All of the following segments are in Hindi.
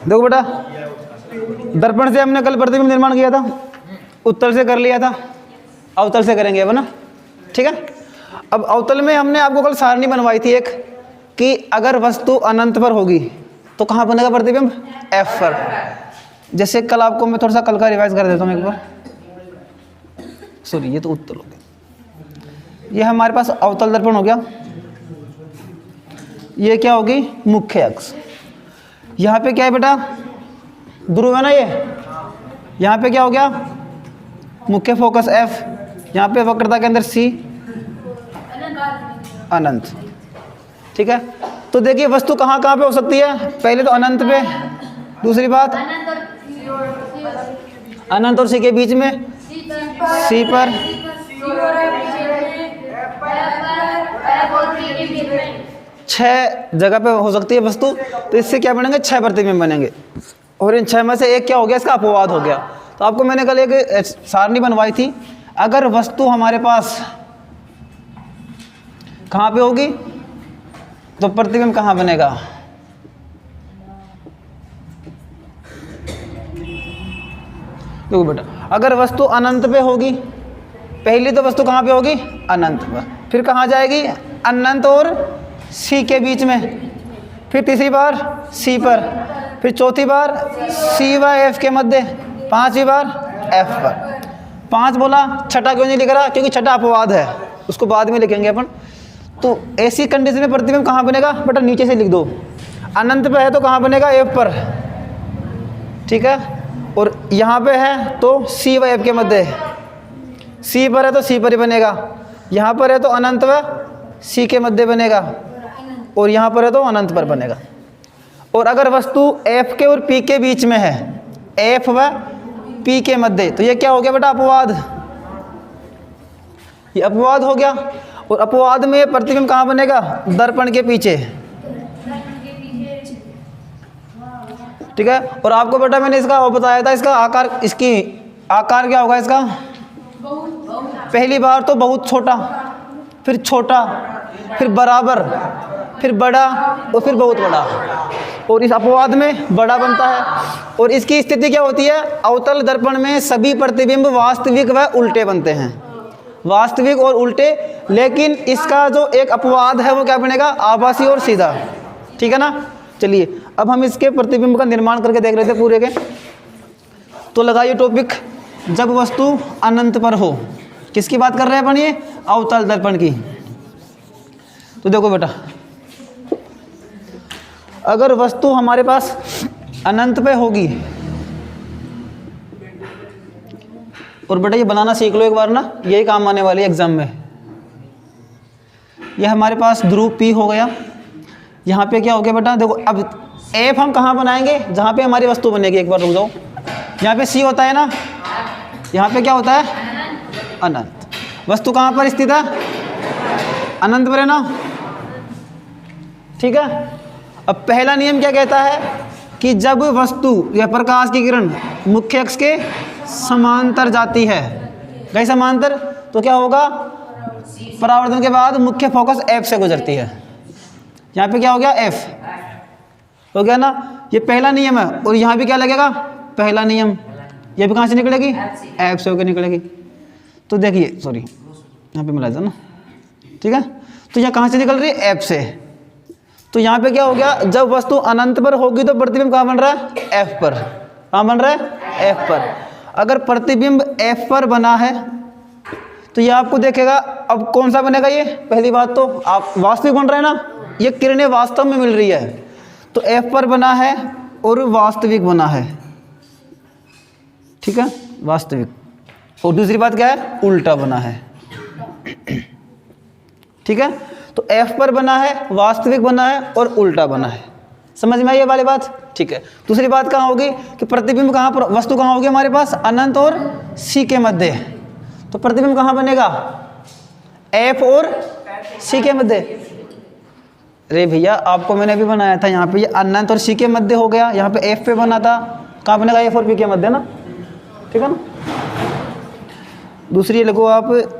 देखो बेटा, दर्पण से हमने कल प्रतिबिंब निर्माण किया था, उत्तल से कर लिया था, अवतल से करेंगे अब ना, ठीक है। अब अवतल में हमने आपको कल सारणी बनवाई थी एक, कि अगर वस्तु अनंत पर होगी तो कहाँ बनेगा प्रतिबिंब, F पर। जैसे कल आपको मैं थोड़ा सा कल का रिवाइज कर देता हूँ एक बार, सॉरी ये तो उत्तल हो गया। ये हमारे पास अवतल दर्पण हो गया, ये क्या होगी, मुख्य अक्ष। यहाँ पे क्या है बेटा, ध्रुव है ना ये, यहाँ पे क्या हो गया, मुख्य फोकस F, यहाँ पे वक्रता के अंदर C, अनंत, ठीक है। तो देखिए वस्तु कहाँ कहाँ पे हो सकती है, पहले तो अनंत पे, दूसरी बात अनंत और C के बीच में, C पर, छह जगह पे हो सकती है वस्तु। तो इससे क्या बनेंगे, 6 प्रतिबिंब बनेंगे, और इन 6 में से एक क्या हो गया, इसका अपवाद हो गया। तो आपको मैंने कल एक सारणी बनवाई थी, अगर वस्तु हमारे पास कहाँ पे होगी तो प्रतिबिंब कहाँ बनेगा, देखो बेटा, अगर वस्तु अनंत पे होगी, पहली तो वस्तु कहाँ पे होगी, अनंत पर, फिर कहाँ जाएगी, अनंत और C के बीच में, फिर तीसरी बार C पर, फिर चौथी बार C व F के मध्य, पांचवी बार F पर। 5 बोला, छठा क्यों नहीं लिख रहा, क्योंकि छठा अपवाद है, उसको बाद में लिखेंगे अपन। तो ऐसी कंडीशन में प्रतिबिंब कहाँ बनेगा बेटा, नीचे से लिख दो, अनंत पे है तो कहाँ बनेगा, F पर, ठीक है। और यहाँ पे है तो C व F के मध्य, C पर है तो C पर ही बनेगा, यहाँ पर है तो अनंत व C के मध्य बनेगा, और यहाँ पर है तो अनंत पर बनेगा। और अगर वस्तु F के और P के बीच में है, F व P के मध्य, तो ये क्या हो गया बेटा, अपवाद, ये अपवाद हो गया। और अपवाद में प्रतिबिंब कहाँ बनेगा, दर्पण के पीछे, ठीक है। और आपको बेटा मैंने इसका वो बताया था, इसका आकार, इसकी आकार क्या होगा इसका, पहली बार तो बहुत छोटा, फिर छोटा, फिर बराबर, फिर बड़ा, और फिर बहुत बड़ा। और इस अपवाद में बड़ा बनता है। और इसकी स्थिति क्या होती है, अवतल दर्पण में सभी प्रतिबिंब वास्तविक व उल्टे बनते हैं, वास्तविक और उल्टे। लेकिन इसका जो एक अपवाद है वो क्या बनेगा, आभासी और सीधा, ठीक है ना। चलिए अब हम इसके प्रतिबिंब का निर्माण करके देख रहे थे पूरे के। तो लगाइए टॉपिक, जब वस्तु अनंत पर हो, किसकी बात कर रहे हैं अपन, ये अवतल दर्पण की। तो देखो बेटा, अगर वस्तु हमारे पास अनंत पे होगी, और बेटा ये बनाना सीख लो एक बार ना, यही काम आने वाली है एग्जाम में। ये हमारे पास ध्रुव P हो गया, यहाँ पे क्या हो गया बेटा, देखो अब F हम कहाँ बनाएंगे, जहाँ पे हमारी वस्तु बनेगी, एक बार रुक जाओ, यहाँ पे C होता है ना, यहाँ पे क्या होता है, अनंत। वस्तु कहाँ पर स्थित है, अनंत पर है ना, ठीक है। अब पहला नियम क्या कहता है कि जब वस्तु या प्रकाश की किरण मुख्य अक्ष के समांतर जाती है, गई समांतर, तो क्या होगा, परावर्तन के बाद मुख्य फोकस F से गुजरती है। यहाँ पे क्या हो गया, F हो गया ना, ये पहला नियम है। और यहाँ भी क्या लगेगा, पहला नियम, ये भी कहाँ से निकलेगी, F से होकर निकलेगी। तो देखिए, सॉरी यहाँ पे मिला था ना, ठीक है। तो यह कहाँ से निकल रही है, F से। तो यहाँ पे क्या हो गया, जब वस्तु अनंत पर होगी तो प्रतिबिंब कहाँ बन रहा है, F पर। कहाँ बन रहा है, F पर। अगर प्रतिबिंब F पर बना है तो ये आपको देखेगा, अब कौन सा बनेगा, ये पहली बात तो आप वास्तविक बन रहे हैं ना, ये किरणें वास्तव में मिल रही है, तो F पर बना है और वास्तविक बना है, ठीक है, वास्तविक। और दूसरी बात क्या है, उल्टा बना है, ठीक है। तो F पर बना है, वास्तविक बना है और उल्टा बना है। समझ में आई ये वाली बात, ठीक है। दूसरी बात कहाँ होगी कि प्रतिबिंब कहाँ पर, वस्तु कहाँ होगी हमारे पास, अनंत और C के मध्य, तो प्रतिबिंब कहाँ बनेगा, F और C के मध्य। अरे भैया आपको मैंने भी बनाया था, यहाँ पे ये अनंत और C के मध्य हो गया, यहाँ पे F पे बना था, कहाँ बनेगा, F और P के मध्य ना, ठीक है ना। दूसरी लिखो आप,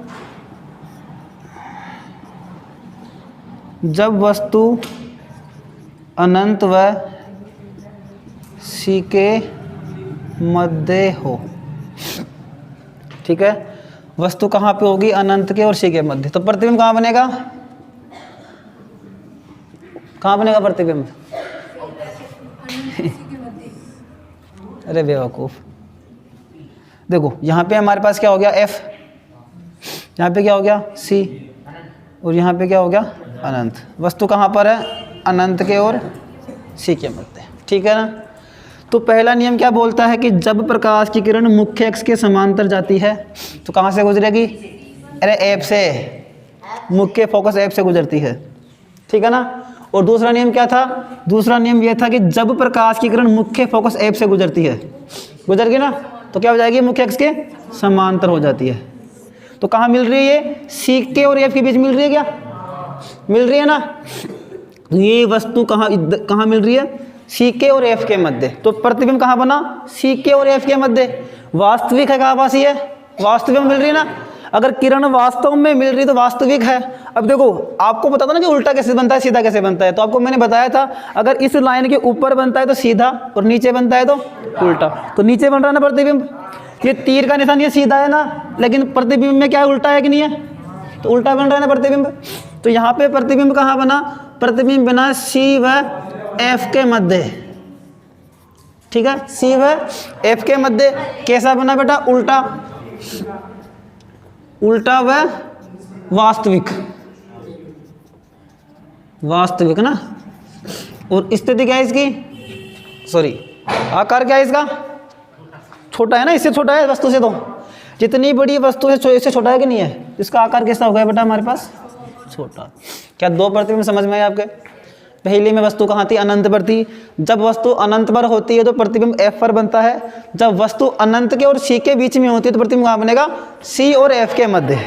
जब वस्तु अनंत व सी के मध्य हो। ठीक है, वस्तु कहाँ पे होगी? अनंत के और सी के मध्य। तो प्रतिबिंब कहाँ बनेगा? कहाँ बनेगा प्रतिबिंब? अरे बेवकूफ, देखो यहाँ पे हमारे पास क्या हो गया? F, यहाँ पे क्या हो गया? C, और यहाँ पे क्या हो गया? अनंत। वस्तु कहाँ पर है? अनंत के और C के मध्य। ठीक है ना? तो पहला नियम क्या बोलता है कि जब प्रकाश की किरण मुख्य अक्ष के समांतर जाती है तो कहाँ से गुजरेगी? अरे ऐप से, मुख्य फोकस ऐप से गुजरती है। ठीक है ना? और दूसरा नियम क्या था? दूसरा नियम यह था कि जब प्रकाश की किरण मुख्य फोकस ऐप से गुजरती है, गुजर गई ना, तो क्या हो जाएगी? मुख्य अक्ष के समांतर हो जाती है। तो कहाँ मिल रही है ये? सी के और एफ के बीच मिल रही है क्या? मिल रही है ना? ये वस्तु कहाँ मिल रही है? सी के और एफ के मध्य। तो प्रतिबिंब कहाँ बना? सी के और एफ के मध्य। वास्तविक है का आभासी है? वास्तविक मिल रही है ना? अगर किरण वास्तव में मिल रही तो वास्तविक है। अब देखो, आपको पता था ना कि उल्टा कैसे बनता है, सीधा कैसे बनता है, तो आपको मैंने बताया था अगर इस लाइन के ऊपर बनता है तो सीधा और नीचे बनता है तो उल्टा। तो नीचे बन रहा है ना प्रतिबिंब, ये तीर का निशान ये सीधा है ना, लेकिन प्रतिबिंब में क्या है? उल्टा है कि नहीं है? तो उल्टा बन रहा है ना प्रतिबिंब। तो यहाँ पे प्रतिबिंब कहाँ बना? प्रतिबिंब बना सी व एफ के मध्य। ठीक है, सी व एफ के मध्य। कैसा बना बेटा? उल्टा, उल्टा व वास्तविक, वास्तविक ना। और स्थिति क्या है इसकी? सॉरी, आकार क्या है इसका? छोटा है ना, इससे छोटा है वस्तु से। तो जितनी बड़ी वस्तु है इससे छोटा है कि नहीं है? इसका आकार कैसा हो गया बेटा हमारे पास? छोटा। क्या दो प्रतिबिंब समझ में आए आपके? पहली में वस्तु कहाँ थी? अनंत पर थी। जब वस्तु अनंत पर होती है तो प्रतिबिंब एफ पर बनता है। जब वस्तु अनंत के और सी के बीच में होती है तो प्रतिबिंब कहाँ बनेगा? सी और एफ के मध्य।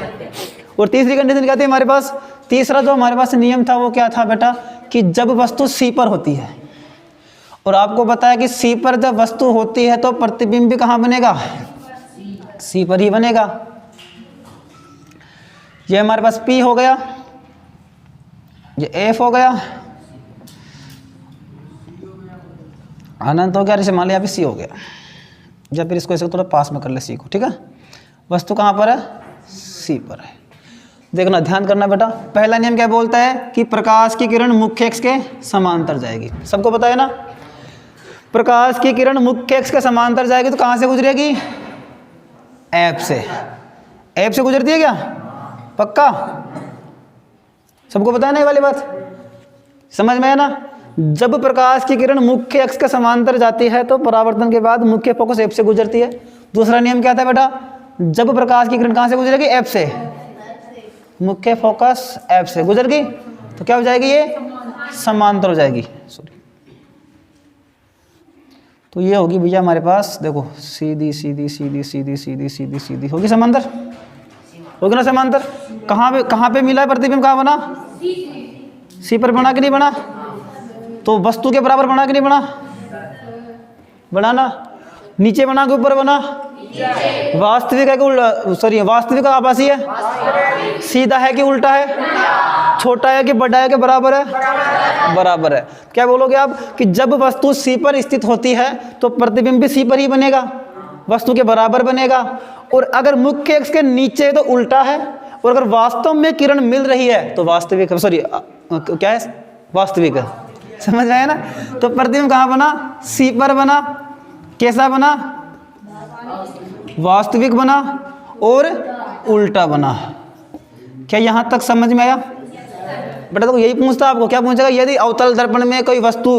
और तीसरी कंडीशन क्या थी हमारे पास? तीसरा जो हमारे पास नियम था वो क्या था बेटा? कि जब वस्तु सी पर होती है, और आपको बताया कि सी पर जब वस्तु होती है तो प्रतिबिंब भी कहाँ बनेगा? सी पर ही बनेगा। ये हमारे पास P हो गया, ये F हो गया, अनंत हो गया, जैसे मान लिया यहाँ पे C हो गया। या फिर इसको ऐसे थोड़ा पास में कर ले C को। ठीक है, वस्तु कहाँ पर है? C पर है। देखना, ध्यान करना बेटा। पहला नियम क्या बोलता है? कि प्रकाश की किरण मुख्य अक्ष के समांतर जाएगी। सबको पता है ना? प्रकाश की किरण मुख्य अक्ष के समांतर जाएगी तो कहाँ से गुजरेगी? ऐप से। ऐप से गुजरती है क्या? पक्का? सबको पता है ना ये वाली बात? समझ में है ना? जब प्रकाश की किरण मुख्य अक्ष के समांतर जाती है तो परावर्तन के बाद मुख्य फोकस ऐप से गुजरती है। दूसरा नियम क्या था बेटा? जब प्रकाश की किरण कहाँ से गुजरेगी? ऐप से। मुख्य फोकस ऐप से गुजर गई तो क्या हो जाएगी? ये समांतर हो जाएगी। सॉरी, तो ये होगी भैया हमारे पास, देखो सीधी सीधी सीधी सीधी सीधी सीधी सीधी होगी समांतर, होगी ना समांतर। कहाँ पे मिला है प्रतिबिंब? कहाँ बना? सी पर बना कि नहीं बना? तो वस्तु के बराबर बना कि नहीं बना? बना ना। नीचे बना कि ऊपर बना? वास्तविक है कि उल्टा? सॉरी, वास्तविक आभासी है? सीधा है कि उल्टा है? छोटा है कि बड़ा है कि बराबर है? बराबर है। क्या बोलोगे आप? कि जब वस्तु सी पर स्थित होती है तो प्रतिबिंब भी सी पर ही बनेगा, वस्तु के बराबर बनेगा। और अगर मुख्य अक्ष के नीचे तो उल्टा है, और अगर वास्तव में किरण मिल रही है तो वास्तविक है। सॉरी, क्या है? वास्तविक है। समझ में आया ना? तो प्रतिबिंब कहाँ बना? सी पर बना। कैसा बना? वास्तविक बना और उल्टा बना। क्या यहां तक समझ में आया बेटा? तो यही पूछता आपको, क्या पूछेगा? यदि अवतल दर्पण में कोई वस्तु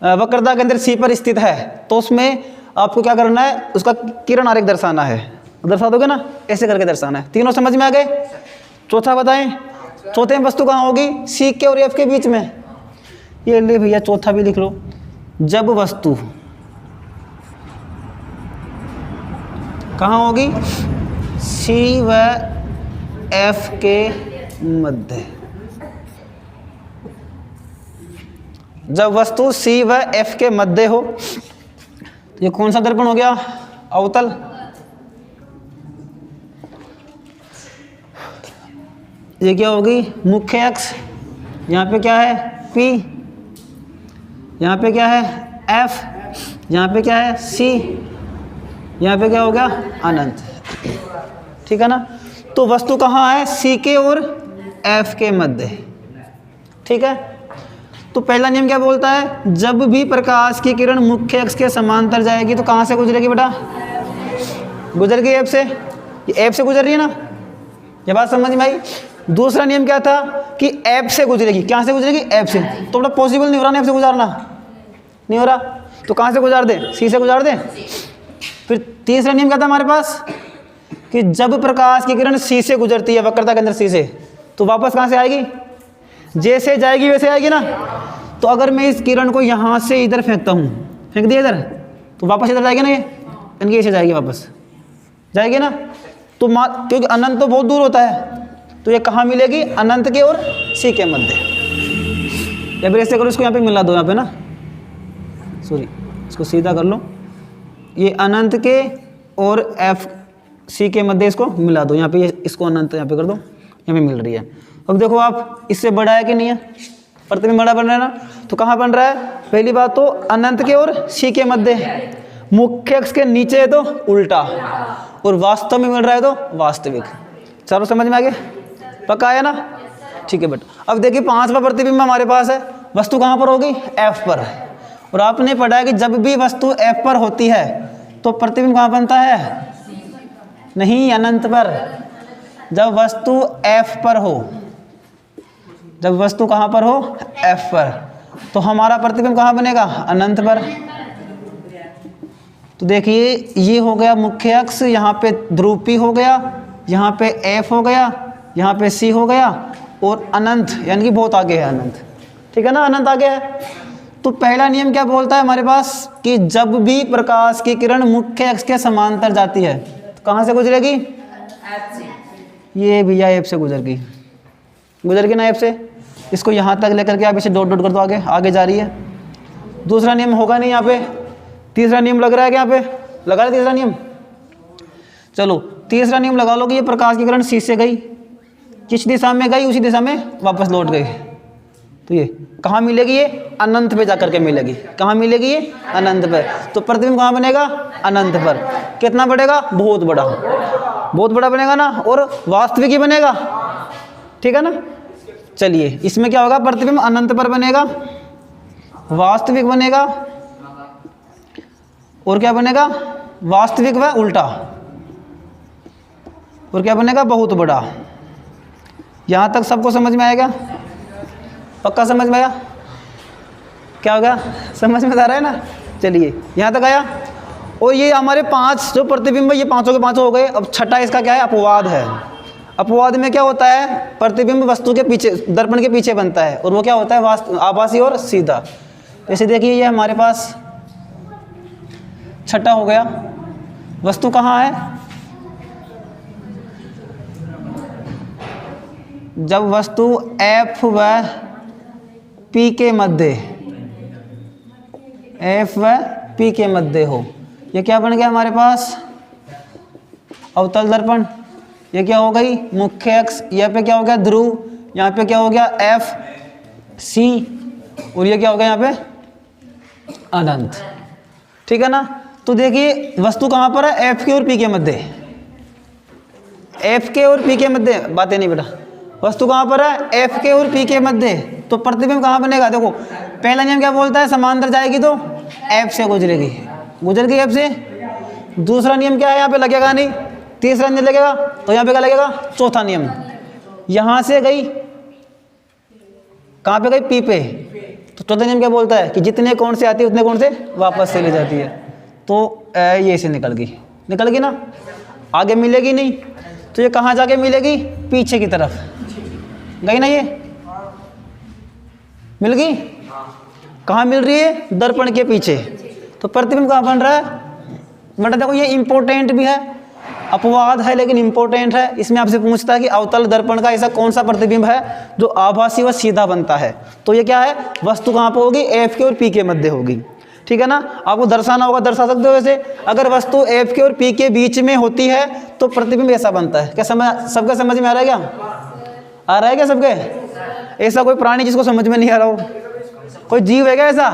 वक्रता के अंदर सी पर स्थित है तो उसमें आपको क्या करना है? उसका किरण आरेख दर्शाना है। दर्शा दोगे ना? ऐसे करके दर्शाना है। तीनों समझ में आ गए? चौथा बताएं। चौथे में वस्तु कहाँ होगी? सी के और एफ के बीच में। ये ले भैया, चौथा भी लिख लो। जब वस्तु कहाँ होगी? सी व एफ के मध्य। जब वस्तु सी व एफ के मध्य हो, ये कौन सा दर्पण हो गया? अवतल। ये क्या होगी? मुख्य अक्ष। यहाँ पे क्या है? P। यहाँ पे क्या है F, यहाँ पे क्या है C, यहाँ पे क्या हो गया अनंत। ठीक है ना। तो वस्तु कहाँ है C के और F के मध्य। ठीक है। तो पहला नियम क्या बोलता है, जब भी प्रकाश की किरण मुख्य अक्ष के समांतर जाएगी तो कहाँ से गुजरेगी बेटा, गुजर गई F से, ये F से गुजर रही है ना, ये बात समझ में आई। दूसरा नियम क्या था कि F से गुजरेगी, क्या से गुजरेगी F से, तो बेटा पॉसिबल नहीं हो रहा ना F से गुजारना, नहीं हो रहा, तो कहाँ से गुजार दे, C से गुजार दे। फिर तीसरा नियम क्या था हमारे पास कि जब प्रकाश की किरण C से गुजरती है वक्रता के अंदर C से, तो वापस कहाँ से आएगी, जैसे जाएगी वैसे आएगी ना। तो अगर मैं इस किरण को यहाँ से इधर फेंकता हूँ, फेंक दिया इधर, तो वापस इधर जाएगी ना, ये इनकी ऐसे जाएगी, वापस जाएगी ना। तो क्योंकि अनंत तो बहुत दूर होता है, तो ये कहाँ मिलेगी, अनंत के और C के मध्य। या फिर ऐसे करो, इसको यहाँ पे मिला दो, यहाँ पे ना, सॉरी इसको सीधा कर लो, ये अनंत के और F C के मध्य इसको मिला दो, यहाँ पे इसको अनंत यहाँ पे कर दो, यहाँ पे मिल रही है। अब देखो आप, इससे बड़ा है कि नहीं है, प्रतिबिंब बड़ा बन रहा है ना, तो कहाँ बन रहा है, पहली बात तो अनंत के और C के मध्य, मुख्य अक्ष के नीचे है तो उल्टा, और वास्तव में मिल रहा है तो वास्तविक। चारों समझ में आ गए, पक्का आया ना। ठीक है बेटा। अब देखिए पांचवा प्रतिबिंब हमारे पास है, वस्तु कहाँ पर होगी, F पर, और आपने पढ़ा है कि जब भी वस्तु F पर होती है तो प्रतिबिंब कहाँ बनता है, नहीं अनंत पर। जब वस्तु F पर हो, जब वस्तु कहाँ पर हो, F पर, तो हमारा प्रतिबिंब कहाँ बनेगा, अनंत पर। तो देखिए ये हो गया मुख्य अक्ष, यहाँ पे ध्रुव P हो गया, यहाँ पे F हो गया, यहाँ पे C हो गया, और अनंत यानी कि बहुत आगे है अनंत। ठीक है ना, अनंत आगे है। तो पहला नियम क्या बोलता है हमारे पास कि जब भी प्रकाश की किरण मुख्य अक्ष के समांतर जाती है तो कहाँ से गुजरेगी, ये भैया F से गुजर गई, गुजर गई ना F से। इसको यहाँ तक लेकर के आप इसे डॉट डॉट कर दो, आगे आगे जा रही है। दूसरा नियम होगा नहीं यहाँ पे, तीसरा नियम लग रहा है कि यहाँ पे लगा रहा है तीसरा नियम। चलो तीसरा नियम लगा लो कि ये प्रकाश की किरण C से गई, किस दिशा में गई, उसी दिशा में वापस लौट गई, तो ये कहाँ मिलेगी, ये अनंत पे जाकर के मिलेगी। कहाँ मिलेगी, ये अनंत पे। तो प्रतिबिंब कहाँ बनेगा, अनंत पर। कितना बढ़ेगा, बहुत बड़ा, बहुत बड़ा बनेगा ना, और वास्तविक ही बनेगा। ठीक है ना। चलिए इसमें क्या होगा, प्रतिबिंब अनंत पर बनेगा, वास्तविक बनेगा, और क्या बनेगा, वास्तविक व उल्टा, और क्या बनेगा, बहुत बड़ा। यहाँ तक सबको समझ में आएगा, पक्का समझ में आया, क्या होगा, समझ में आ रहा है ना। चलिए यहाँ तक आया। और ये हमारे पांच जो प्रतिबिंब, ये पांचों के पांचों हो गए। अब छठा इसका क्या है, अपवाद है। अपवाद में क्या होता है, प्रतिबिंब वस्तु के पीछे, दर्पण के पीछे बनता है, और वो क्या होता है, आभासी और सीधा। जैसे देखिए ये हमारे पास छठा हो गया, वस्तु कहाँ है, जब वस्तु F व P के मध्य, F व P के मध्य हो, ये क्या बन गया हमारे पास, अवतल दर्पण। ये क्या हो गई, मुख्य अक्ष, यहाँ पे क्या हो गया ध्रुव, यहाँ पे क्या हो गया F C, और ये क्या हो गया यहाँ पे अनंत। ठीक है ना। तो देखिए वस्तु कहाँ पर है, F के और P के मध्य, F के और P के मध्य, बातें नहीं बेटा, वस्तु कहाँ पर है, F के और P के मध्य। तो प्रतिबिंब कहाँ बनेगा, देखो पहला नियम क्या बोलता है, समांतर जाएगी तो F से गुजरेगी, गुजर गई F से। दूसरा नियम क्या है, यहाँ पे लगेगा नहीं। तीसरा नियम लगेगा, तो यहाँ पे क्या लगेगा, चौथा नियम, यहाँ से गई कहाँ पे गई, P पे। तो चौथा नियम क्या बोलता है कि जितने कोण से आती है उतने कोण से वापस चली जाती है। तो ये से निकल गई ना, आगे मिलेगी नहीं, तो ये कहाँ जाके मिलेगी, पीछे की तरफ गई ना, ये मिल गई। कहाँ मिल रही है, दर्पण के पीछे। तो प्रतिबिंब कहाँ बन रहा है बेटा, देखो ये इंपॉर्टेंट भी है, अपवाद है लेकिन इंपॉर्टेंट है। इसमें आपसे पूछता है कि अवतल दर्पण का ऐसा कौन सा प्रतिबिंब है जो आभासी व सीधा बनता है, तो ये क्या है, वस्तु कहाँ पर होगी, F के और P के मध्य होगी। ठीक है ना। आपको दर्शाना होगा, दर्शा सकते हो वैसे। अगर वस्तु F के और P के बीच में होती है तो प्रतिबिंब ऐसा बनता है। क्या सबका समझ में आ रहा है, क्या आ रहा है क्या सबके? ऐसा कोई प्राणी जिसको समझ में नहीं आ रहा हो, कोई जीव है क्या ऐसा?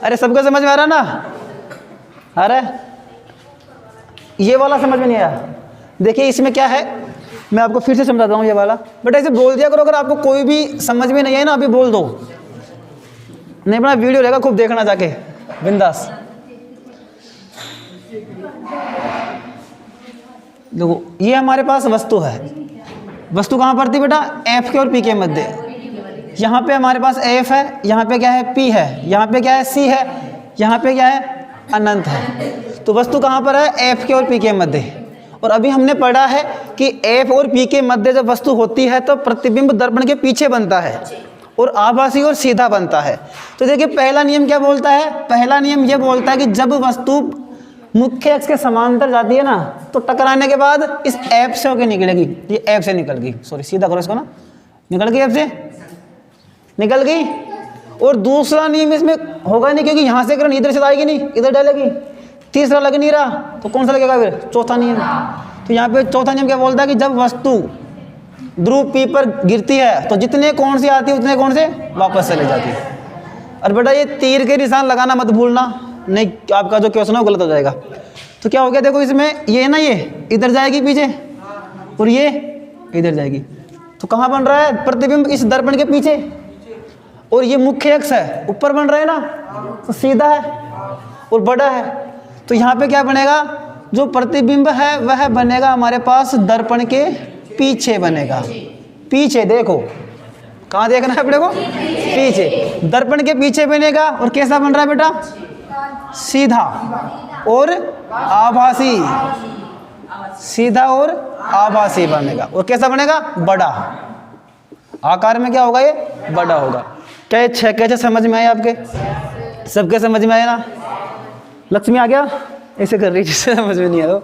अरे सबको समझ में आ रहा ना? अरे ये वाला समझ में नहीं आया? देखिए इसमें क्या है, मैं आपको फिर से समझाता हूँ ये वाला। बट ऐसे बोल दिया करो, अगर आपको कोई भी समझ में नहीं है ना अभी बोल दो, नहीं बना वीडियो रहेगा खूब देखना जाके बिंदास। देखो ये हमारे पास वस्तु है, वस्तु कहाँ पर थी बेटा? एफ के और पी के मध्य। यहाँ पे हमारे पास एफ है, यहाँ पे क्या है? पी है, यहाँ पे क्या है? सी है, यहाँ पे क्या है? अनंत है। तो वस्तु कहाँ पर है? एफ के और पी के मध्य। और अभी हमने पढ़ा है कि एफ और पी के मध्य जब वस्तु होती है तो प्रतिबिंब दर्पण के पीछे बनता है और आभासी और सीधा बनता है। तो देखिए पहला नियम क्या बोलता है? पहला नियम ये बोलता है कि जब वस्तु मुख्य अक्ष के समांतर जाती है ना तो टकराने के बाद इस एफ से होकर निकलेगी। ये एफ से निकल गई, सॉरी सीधा करो इसको ना, निकल गई एफ से, निकल गई। और दूसरा नियम इसमें होगा नहीं क्योंकि यहाँ से किरण इधर से आएगी नहीं, इधर डालेगी। तीसरा लग नहीं रहा तो कौन सा लगेगा फिर? चौथा नियम। तो यहाँ पे चौथा नियम क्या बोलता है कि जब वस्तु ध्रुव पी पर गिरती है तो जितने कोण से आती है उतने कोण से वापस चले जाती है। और बेटा ये तीर के निशान लगाना मत भूलना, नहीं आपका जो क्वेश्चन है वो गलत हो जाएगा। तो क्या हो गया देखो इसमें, ये है ना, ये इधर जाएगी पीछे और ये इधर जाएगी। तो कहाँ बन रहा है? प्रतिबिंब इस दर्पण के पीछे। और ये मुख्य अक्ष है, ऊपर बन रहा है ना, तो सीधा है और बड़ा है। तो यहाँ पे क्या बनेगा? जो प्रतिबिंब है वह बनेगा हमारे पास दर्पण के पीछे बनेगा। पीछे देखो, कहाँ देखना है अपने को? पीछे, दर्पण के पीछे बनेगा। और कैसा बन रहा है बेटा? सीधा और आभासी, सीधा और आभासी बनेगा। और कैसा बनेगा? बड़ा। आकार में क्या होगा? ये बड़ा होगा। क्या ये 6 कैसे समझ में आए आपके? सबके समझ में आया ना? लक्ष्मी आ गया? ऐसे कर रही जिससे समझ में नहीं आया,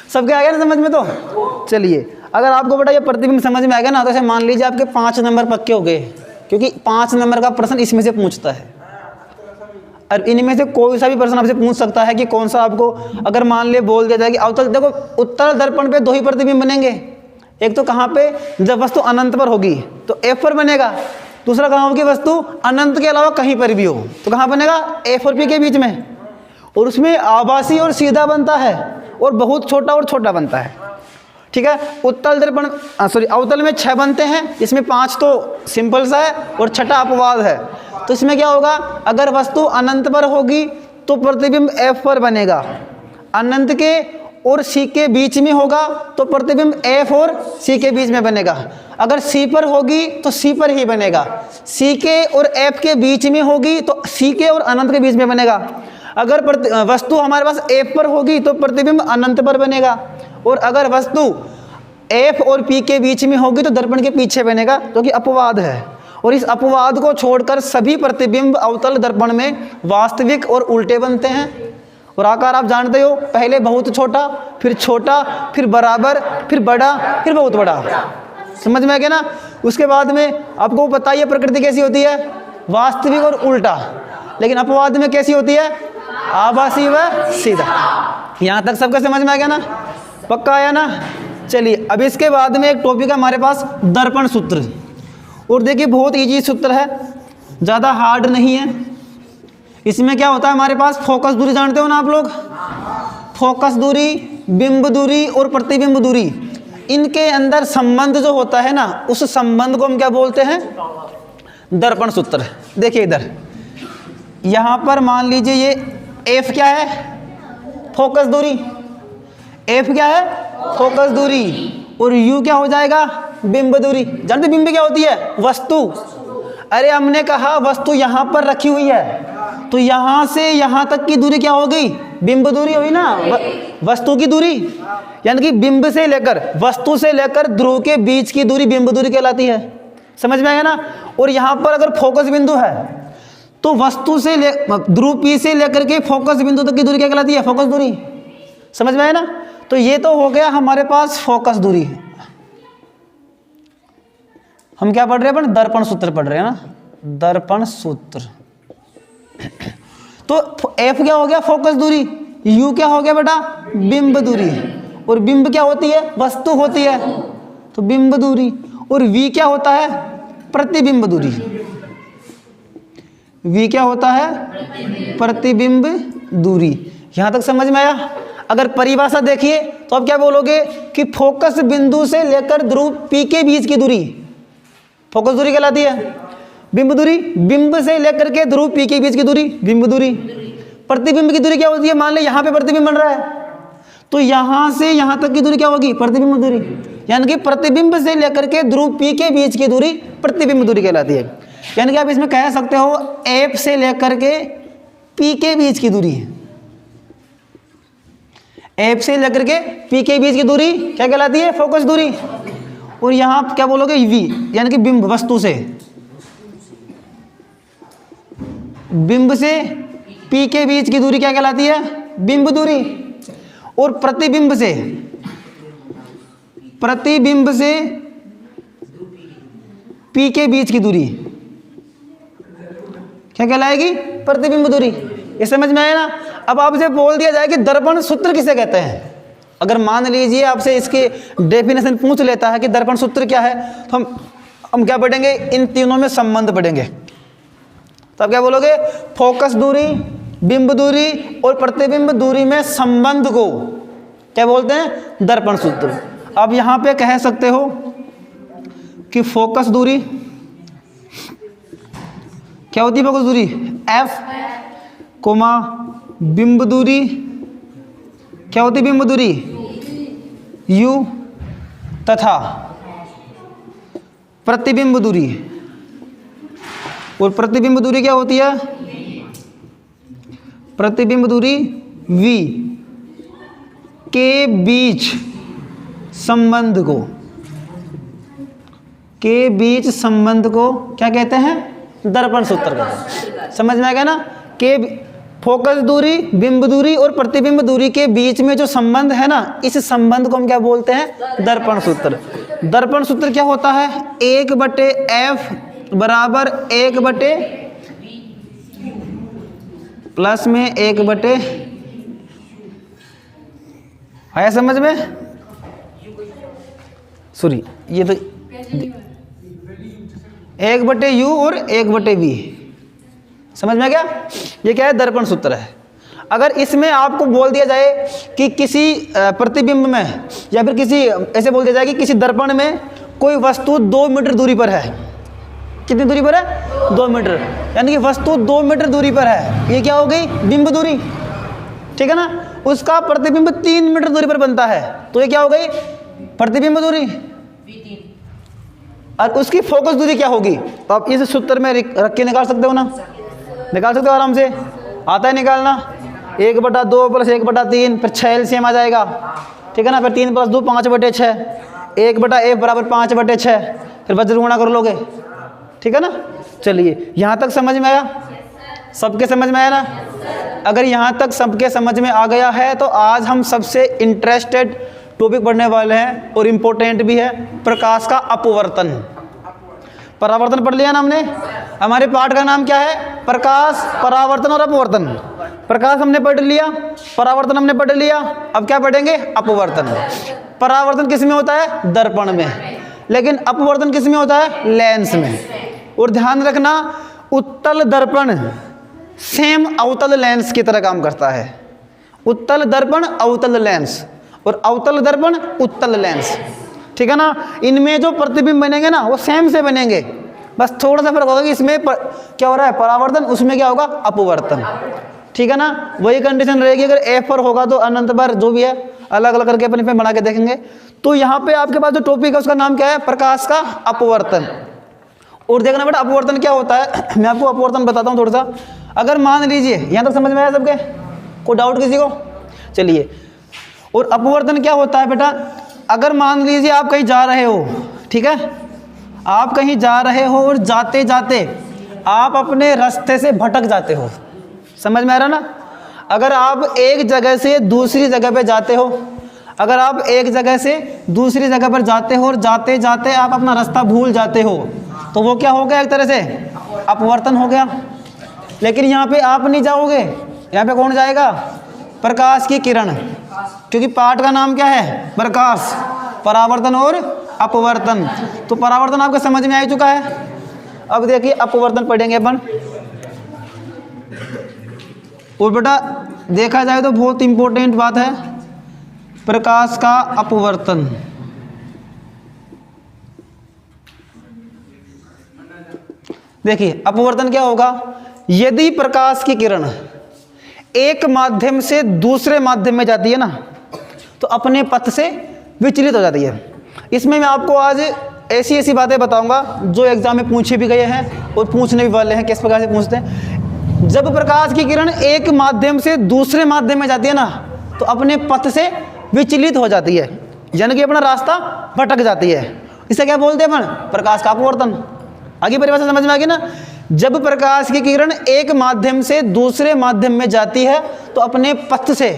सबके आ गया ना समझ में? तो चलिए, अगर आपको बेटा ये प्रतिबिंब समझ में आ गया ना तो ऐसे मान लीजिए आपके 5 नंबर पक्के हो गए, क्योंकि 5 नंबर का प्रश्न इसमें से पूछता है। और इनमें से कोई सा भी प्रश्न आपसे पूछ सकता है कि कौन सा आपको, अगर मान ले बोल दिया जाए कि अवतल, देखो उत्तल दर्पण पे 2 ही प्रतिबिंब बनेंगे। एक तो कहाँ पे? जब वस्तु अनंत पर होगी तो एफ पर बनेगा। दूसरा कहाँ होगी? वस्तु अनंत के अलावा कहीं पर भी हो तो कहाँ बनेगा? एफ और पी के बीच में। और उसमें आभासी और सीधा बनता है और बहुत छोटा और छोटा बनता है। ठीक है, उत्तल दर्पण सॉरी अवतल में 6 बनते हैं, इसमें 5 तो सिंपल सा है और छठा अपवाद है। तो इसमें क्या होगा? अगर वस्तु अनंत पर होगी तो प्रतिबिंब एफ पर बनेगा, अनंत के और सी के बीच में होगा तो प्रतिबिंब एफ और सी के बीच में बनेगा। अगर सी पर होगी तो सी पर ही बनेगा, सी के और एफ के बीच में होगी तो सी के और अनंत के बीच में बनेगा। अगर वस्तु हमारे पास एफ पर होगी तो प्रतिबिंब अनंत पर बनेगा। और अगर वस्तु एफ और पी के बीच में होगी तो दर्पण के पीछे बनेगा, जो कि अपवाद है। और इस अपवाद को छोड़कर सभी प्रतिबिंब अवतल दर्पण में वास्तविक और उल्टे बनते हैं। और आकार आप जानते हो, पहले बहुत छोटा, फिर बराबर, फिर बड़ा, फिर बहुत बड़ा। समझ में आ गया ना? उसके बाद में आपको बताइए प्रकृति कैसी होती है? वास्तविक और उल्टा। लेकिन अपवाद में कैसी होती है? आभासी व सीधा। यहाँ तक सबका समझ में आ गया ना? पक्का आया ना? चलिए, अब इसके बाद में एक टॉपिक है हमारे पास, दर्पण सूत्र। और देखिए बहुत इजी सूत्र है, ज़्यादा हार्ड नहीं है। इसमें क्या होता है हमारे पास? फोकस दूरी जानते हो ना आप लोग? फोकस दूरी, बिंब दूरी और प्रतिबिंब दूरी, इनके अंदर संबंध जो होता है ना, उस संबंध को हम क्या बोलते हैं? दर्पण सूत्र। देखिए इधर, यहाँ पर मान लीजिए ये एफ क्या है? फोकस दूरी। एफ क्या है? फोकस दूरी। और यू क्या हो जाएगा? बिंब दूरी। जानते बिंब क्या होती है? वस्तु। अरे हमने कहा वस्तु यहाँ पर रखी हुई है तो यहाँ से यहाँ तक की दूरी क्या हो गई? बिंब दूरी हुई ना, वस्तु की दूरी। यानी कि बिंब से लेकर, वस्तु से लेकर ध्रुव के बीच की दूरी बिंब दूरी कहलाती है। समझ में आया ना? और यहाँ पर अगर फोकस बिंदु है तो वस्तु से ध्रुव पी से लेकर के फोकस बिंदु तक की दूरी क्या कहलाती है? फोकस दूरी। समझ में आया ना? तो ये तो हो गया हमारे पास फोकस दूरी। हम क्या पढ़ रहे हैं? अपन दर्पण सूत्र पढ़ रहे हैं ना, दर्पण सूत्र। तो एफ क्या हो गया? फोकस दूरी। यू क्या हो गया बेटा? बिंब दूरी। और बिंब क्या होती है? वस्तु होती है, तो बिंब दूरी। और वी क्या होता है? प्रतिबिंब दूरी। v क्या होता है? प्रतिबिंब दूरी। यहाँ तक समझ में आया? अगर परिभाषा देखिए तो आप क्या बोलोगे कि फोकस बिंदु से लेकर ध्रुव P के बीच की दूरी फोकस दूरी कहलाती है। बिंब दूरी, बिंब से लेकर के ध्रुव P के बीच की दूरी बिंब दूरी। प्रतिबिंब की दूरी क्या होती है? मान ले यहाँ पे प्रतिबिंब बन रहा है तो यहाँ से यहाँ तक की दूरी क्या होगी? प्रतिबिंब दूरी। यानी कि प्रतिबिंब से लेकर के ध्रुव P के बीच की दूरी प्रतिबिंब दूरी कहलाती है। यानी कि आप इसमें कह सकते हो F से लेकर के P के बीच की दूरी, F से लेकर के P के बीच की दूरी क्या कहलाती है? फोकस दूरी। और यहाँ आप क्या बोलोगे? V, यानी कि बिंब वस्तु से, बिंब से P के बीच की दूरी क्या कहलाती है? बिंब दूरी। और प्रतिबिंब से P के बीच की दूरी क्या कहलाएगी? प्रतिबिंब दूरी। ये समझ में आया ना? अब आपसे बोल दिया जाए कि दर्पण सूत्र किसे कहते हैं। अगर मान लीजिए आपसे इसके डेफिनेशन पूछ लेता है कि दर्पण सूत्र क्या है, तो हम क्या पढ़ेंगे? इन तीनों में संबंध पढ़ेंगे। तो आप क्या बोलोगे? फोकस दूरी, बिंब दूरी और प्रतिबिंब दूरी में संबंध को क्या बोलते हैं? दर्पण सूत्र। अब यहां पे कह सकते हो कि फोकस दूरी क्या होती है? फोकस दूरी F, कोमा बिंब दूरी क्या होती है? बिंब दूरी U तथा प्रतिबिंब दूरी, और प्रतिबिंब दूरी क्या होती है? प्रतिबिंब दूरी V के बीच संबंध को, के बीच संबंध को क्या कहते हैं? दर्पण सूत्र कहते हैं। समझ में आ गया ना? के फोकस दूरी, बिंब दूरी और प्रतिबिंब दूरी के बीच में जो संबंध है ना, इस संबंध को हम क्या बोलते हैं? दर्पण सूत्र। दर्पण सूत्र क्या होता है? 1/f बराबर 1/, प्लस में 1/, आया समझ में? सॉरी, ये तो 1/u और 1/v। समझ में गया? ये क्या है? दर्पण सूत्र है। अगर इसमें आपको बोल दिया जाए कि किसी प्रतिबिंब में, या फिर किसी ऐसे बोल दिया जाए कि किसी दर्पण में कोई वस्तु 2 मीटर दूरी पर है। कितनी दूरी पर है? 2 मीटर। यानी कि वस्तु 2 मीटर दूरी पर है, ये क्या हो गई? बिंब दूरी। ठीक है ना? उसका प्रतिबिंब 3 मीटर दूरी पर बनता है तो ये क्या हो गई? प्रतिबिंब दूरी। और उसकी फोकस दूरी क्या होगी? तो आप इस सूत्र में रख के निकाल सकते हो ना? निकाल सकते हो आराम से, आता है निकालना। 1/2 प्लस 1/3, फिर 6 एलसीएम आ जाएगा। ठीक है ना? फिर 3 + 2 5/6, 1/f बराबर 5/6, फिर वज्रगुणा कर लोगे। ठीक है ना? चलिए, यहाँ तक समझ में आया? सबके समझ में आया ना? अगर यहाँ तक सबके समझ में आ गया है तो आज हम सबसे इंटरेस्टेड टॉपिक पढ़ने वाले हैं और इम्पोर्टेंट भी है, प्रकाश का अपवर्तन। परावर्तन पढ़ लिया ना हमने? हमारे पाठ का नाम क्या है? प्रकाश, परावर्तन और अपवर्तन। प्रकाश हमने पढ़ लिया, परावर्तन हमने पढ़ लिया, अब क्या पढ़ेंगे? अपवर्तन। परावर्तन किस में होता है? दर्पण में। लेकिन अपवर्तन किस में होता है? लेंस में। और ध्यान रखना, उत्तल दर्पण सेम अवतल लेंस की तरह काम करता है। उत्तल दर्पण अवतल लेंस और अवतल दर्पण उत्तल लेंस। ठीक है ना? इनमें जो प्रतिबिंब बनेंगे ना वो सेम से बनेंगे, बस थोड़ा सा फर्क होगा कि इसमें क्या हो रहा है? परावर्तन, उसमें क्या होगा? अपवर्तन। ठीक है ना? वही कंडीशन रहेगी। अगर एफ पर होगा तो अनंत बार जो भी है अलग अलग करके अपने पे बना के देखेंगे। तो यहाँ पे आपके पास जो टॉपिक है उसका नाम क्या है? प्रकाश का अपवर्तन। और देखना बेटा अपवर्तन क्या होता है, मैं आपको अपवर्तन बताता हूँ थोड़ा सा। अगर मान लीजिए, यहाँ तक समझ में आया सबके? कोई डाउट किसी को? चलिए, और अपवर्तन क्या होता है बेटा? अगर मान लीजिए आप कहीं जा रहे हो, ठीक है, आप कहीं जा रहे हो और जाते जाते आप अपने रास्ते से भटक जाते हो। समझ में आ रहा ना? अगर आप एक जगह से दूसरी जगह पे जाते हो, अगर आप एक जगह से दूसरी जगह पर जाते हो और जाते जाते आप अपना रास्ता भूल जाते हो, तो वो क्या हो गया? एक तरह से अपवर्तन हो गया। लेकिन यहाँ पे आप नहीं जाओगे, यहाँ पे कौन जाएगा? प्रकाश की किरण, क्योंकि पाठ का नाम क्या है? प्रकाश, परावर्तन और अपवर्तन। तो परावर्तन आपको समझ में आ चुका है। अब देखिए अपवर्तन पढ़ेंगे अपन। और बेटा देखा जाए तो बहुत इंपॉर्टेंट बात है, प्रकाश का अपवर्तन। देखिए अपवर्तन क्या होगा, यदि प्रकाश की किरण एक माध्यम से दूसरे माध्यम में जाती है ना, तो अपने पथ से विचलित हो जाती है। इसमें मैं आपको आज ऐसी ऐसी बातें बताऊंगा जो एग्जाम में पूछे भी गए हैं और पूछने भी वाले हैं। किस प्रकार से पूछते हैं, जब प्रकाश की किरण एक माध्यम से दूसरे माध्यम में जाती है ना, तो अपने पथ से विचलित हो जाती है, यानी कि अपना रास्ता भटक जाती है। इसे क्या बोलते हैं अपन, प्रकाश का अपवर्तन। आगे परिभाषा समझ में आ गई ना। जब प्रकाश की किरण एक माध्यम से दूसरे माध्यम में जाती है तो अपने पथ से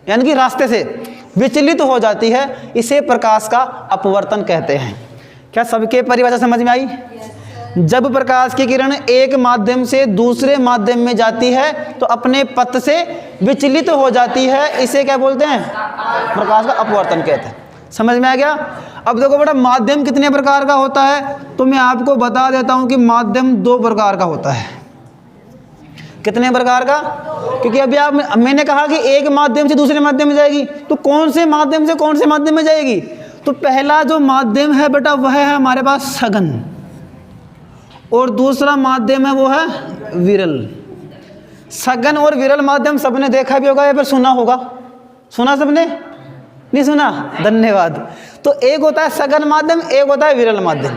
यानी कि रास्ते से विचलित हो जाती है, इसे प्रकाश का अपवर्तन कहते हैं। क्या सबके परिभाषा समझ में आई? जब प्रकाश की किरण एक माध्यम से दूसरे माध्यम में जाती है तो अपने पथ से विचलित हो जाती है, इसे क्या बोलते हैं, प्रकाश का अपवर्तन कहते हैं। समझ में आ गया? अब देखो बेटा माध्यम कितने प्रकार का होता है, तो मैं आपको बता देता हूं कि माध्यम 2 प्रकार का होता है। कितने प्रकार का? क्योंकि अभी मैंने कहा कि एक माध्यम से दूसरे माध्यम में जाएगी, तो कौन से माध्यम से कौन से माध्यम में जाएगी? तो पहला जो माध्यम है बेटा वह है हमारे पास सघन, और दूसरा माध्यम है वो है विरल। सघन और विरल माध्यम सबने देखा भी होगा या फिर सुना होगा। सुना सबने? नहीं सुना? धन्यवाद। तो एक होता है सघन माध्यम, एक होता है विरल माध्यम।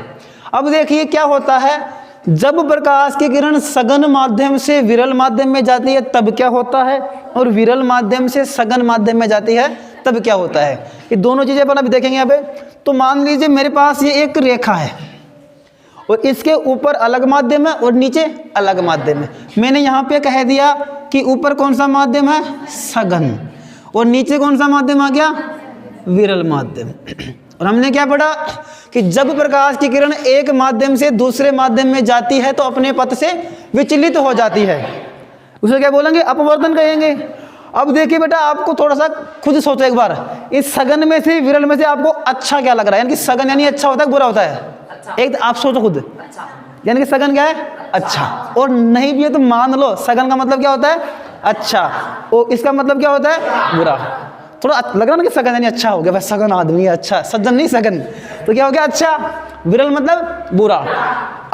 अब देखिए क्या होता है, जब प्रकाश की किरण सघन माध्यम से विरल माध्यम में जाती है तब क्या होता है, और विरल माध्यम से सघन माध्यम में जाती है तब क्या होता है। ये दोनों चीजें अपन अभी देखेंगे यहाँ पे। तो मान लीजिए मेरे पास ये एक रेखा है और इसके ऊपर अलग माध्यम है और नीचे अलग माध्यम है। मैंने यहाँ पे कह दिया कि ऊपर कौन सा माध्यम है, सघन, और नीचे कौन सा माध्यम आ गया, विरल माध्यम। और हमने क्या पढ़ा कि जब प्रकाश की किरण एक माध्यम से दूसरे माध्यम में जाती है तो अपने पथ से विचलित हो जाती है, उसे क्या बोलेंगे, अपवर्तन कहेंगे। अब देखिए बेटा आपको थोड़ा सा खुद सोचो एक बार, इस सघन में से विरल में से आपको अच्छा क्या लग रहा है? यानी कि सघन यानी अच्छा होता है बुरा होता है? अच्छा। एक आप सोचो खुद, अच्छा। यानी कि सघन क्या है, अच्छा, और नहीं भी है तो मान लो सघन का मतलब क्या होता है, अच्छा, और इसका मतलब क्या होता है, बुरा। थोड़ा लग रहा है ना कि सघन यानी अच्छा हो गया, बस सघन आदमी है, अच्छा, सज्जन नहीं सघन, तो क्या हो गया, अच्छा। विरल मतलब बुरा।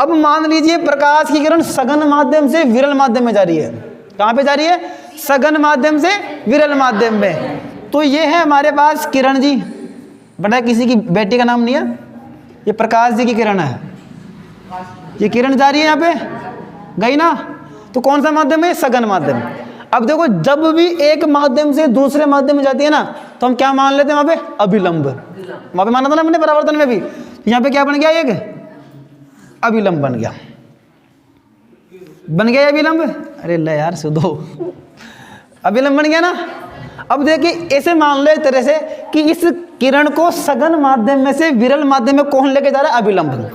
अब मान लीजिए प्रकाश की किरण सघन माध्यम से विरल माध्यम में जा रही है। कहाँ पे जा रही है, सघन माध्यम से विरल माध्यम में। तो ये है हमारे पास किरण जी, बेटा किसी की बेटी का नाम नहीं है, ये प्रकाश जी की किरण है। ये किरण जा रही है यहाँ पे, गई ना, तो कौन सा माध्यम है, सघन माध्यम। अब देखो जब भी एक माध्यम से दूसरे माध्यम में जाती है ना, तो हम क्या मान लेते हैं वहां पे, अभिलंब। वहां पे माना था ना हमने परावर्तन में भी, यहाँ पे क्या बन गया, एक अभिलंब बन गया, बन गया अभिलंब। अरे ले यार सुधो, अभिलंब बन गया ना। अब देखिए ऐसे मान लो एक तरह से कि इस किरण को सघन माध्यम में से विरल माध्यम में कौन लेके जा रहा है, अभिलंब।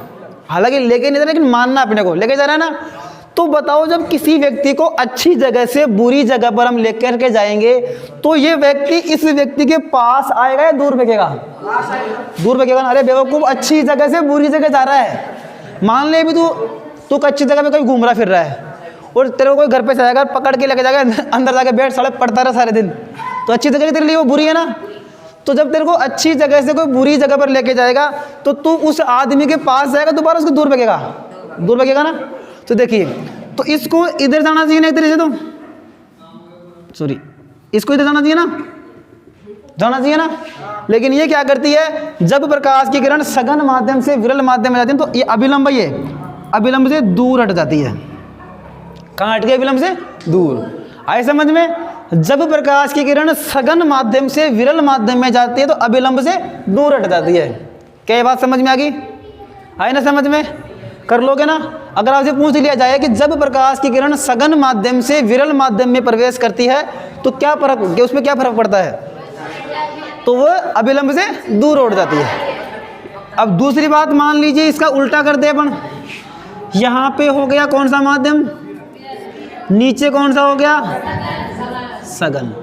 हालांकि लेके नहीं जा रहा, लेकिन मानना अपने को लेके जा रहा है ना। तो बताओ जब किसी व्यक्ति को अच्छी जगह से बुरी जगह पर हम लेकर के जाएंगे तो ये व्यक्ति इस व्यक्ति के पास आएगा या दूर फेंकेगा, दूर फेंकेगा। अरे बेवकूफ, अच्छी जगह से बुरी जगह जा रहा है। मान ले भी तू अच्छी जगह पे कहीं घूम रहा फिर रहा है और तेरे को कोई घर पे से आएगा पकड़ के लेके जाएगा, अंदर जाके बैठ साले पढ़ता रहा सारे दिन, तो अच्छी जगह तेरे लिए वो बुरी है ना। तो जब तेरे को अच्छी जगह से कोई बुरी जगह पर लेके जाएगा तो तू उस आदमी के पास जाएगा, दोबारा उसको दूर फेंकेगा, दूर फेंकेगा ना। तो देखिए, तो इसको इधर जाना चाहिए ना एक तरह से, तो सॉरी इसको इधर जाना चाहिए ना, जाना चाहिए ना। लेकिन ये क्या करती है, जब प्रकाश की किरण सघन माध्यम से विरल माध्यम में जाती है तो ये अभिलंब, ये अभिलंब से दूर हट जाती है। कहाँ हट गई, अभिलंब से दूर। आए समझ में? जब प्रकाश की किरण सघन माध्यम से विरल माध्यम में जाती है तो अभिलंब से दूर हट जाती है। क्या ये बात समझ में आ गई? आए ना समझ में? कर लोगे ना। अगर आपसे पूछ लिया जाए कि जब प्रकाश की किरण सघन माध्यम से विरल माध्यम में प्रवेश करती है तो क्या फर्क, उसमें क्या फर्क पड़ता है, तो वह अभिलंब से दूर उड़ जाती है। अब दूसरी बात मान लीजिए, इसका उल्टा कर दे अपन, यहाँ पे हो गया कौन सा माध्यम, नीचे कौन सा हो गया, सघन।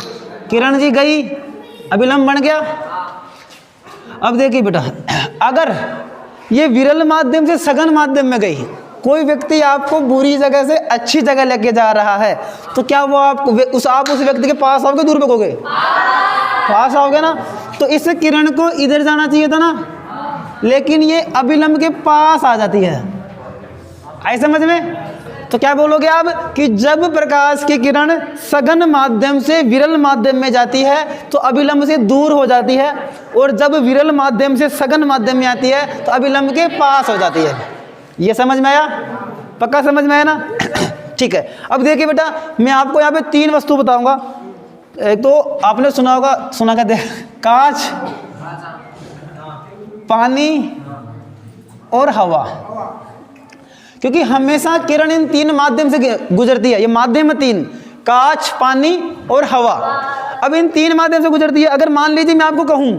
किरण जी गई, अभिलंब बन गया। अब देखिए बेटा, अगर ये विरल माध्यम से सघन माध्यम में गई कोई व्यक्ति आपको बुरी जगह से अच्छी जगह लेके जा रहा है, तो क्या वो आप उस व्यक्ति के पास आओगे, दूर भगोगे? पास आओगे ना। तो इस किरण को इधर जाना चाहिए था ना, लेकिन ये अभिलंब के पास आ जाती है। आई समझ में? तो क्या बोलोगे आप कि जब प्रकाश की किरण सघन माध्यम से विरल माध्यम में जाती है तो अभिलंब से दूर हो जाती है, और जब विरल माध्यम से सघन माध्यम में आती है तो अभिलंब के पास हो जाती है। ये समझ में आया? पक्का समझ में आया ना? ठीक है। अब देखिए बेटा, मैं आपको यहाँ पे 3 वस्तु बताऊंगा। एक तो आपने सुना होगा, सुना क्या? कांच, पानी और हवा, क्योंकि हमेशा किरण इन 3 माध्यम से गुजरती है। ये माध्यम है 3, कांच, पानी और हवा। अब इन 3 माध्यम से गुजरती है। अगर मान लीजिए मैं आपको कहूं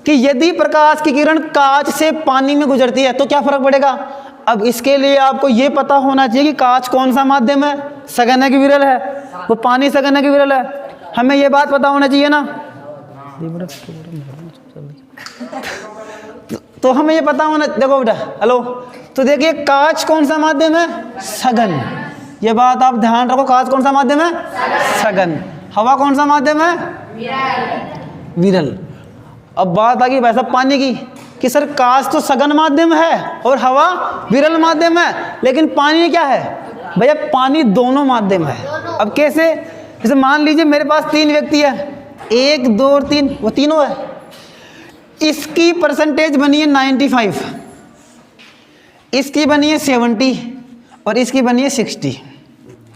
कि यदि प्रकाश की किरण कांच से पानी में गुजरती है तो क्या फर्क पड़ेगा? अब इसके लिए आपको ये पता होना चाहिए कि कांच कौन सा माध्यम है, सघन है कि विरल है, वो पानी सघन है कि विरल है। हमें ये बात पता होना चाहिए ना। तो हमें ये पता होना, देखो बेटा, हेलो, तो देखिए कांच कौन सा माध्यम है? सघन। ये बात आप ध्यान रखो, कांच कौन सा माध्यम है? सघन। हवा कौन सा माध्यम है? विरल। अब बात आ गई भाई साहब पानी की, कि सर कांच तो सघन माध्यम है और हवा विरल माध्यम है, लेकिन पानी क्या है? भैया पानी दोनों माध्यम है। अब कैसे? जैसे मान लीजिए मेरे पास 3 व्यक्ति है, 1 2 और 3, वो तीनों है। इसकी परसेंटेज बनी है 95, इसकी बनी है 70 और इसकी बनी है 60।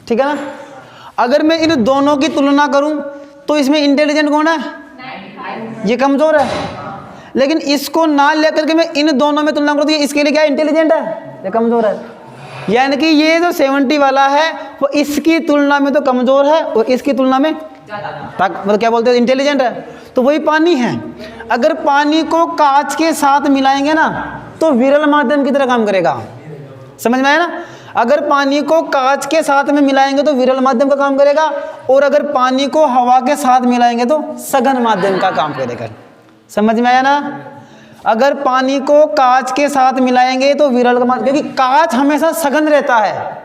ठीक है ना? अगर मैं इन दोनों की तुलना करूं तो इसमें इंटेलिजेंट कौन है? ये कमजोर है। लेकिन इसको ना लेकर के मैं इन दोनों में तुलना करूं तो इसके लिए क्या इंटेलिजेंट है? ये कमजोर है। यानी कि ये जो 70 वाला है वो इसकी तुलना में तो कमजोर है और इसकी तुलना में मतलब क्या बोलते हैं, इंटेलिजेंट है। तो वही पानी है। अगर पानी को कांच के साथ मिलाएंगे ना तो विरल माध्यम की तरह काम करेगा। समझ में आया ना? अगर पानी को कांच के साथ में मिलाएंगे तो विरल माध्यम का काम करेगा, और अगर पानी को हवा के साथ मिलाएंगे तो सघन माध्यम का काम करेगा। समझ में आया ना? अगर पानी को कांच के साथ मिलाएंगे तो विरल का माध्यम, क्योंकि कांच हमेशा सघन रहता है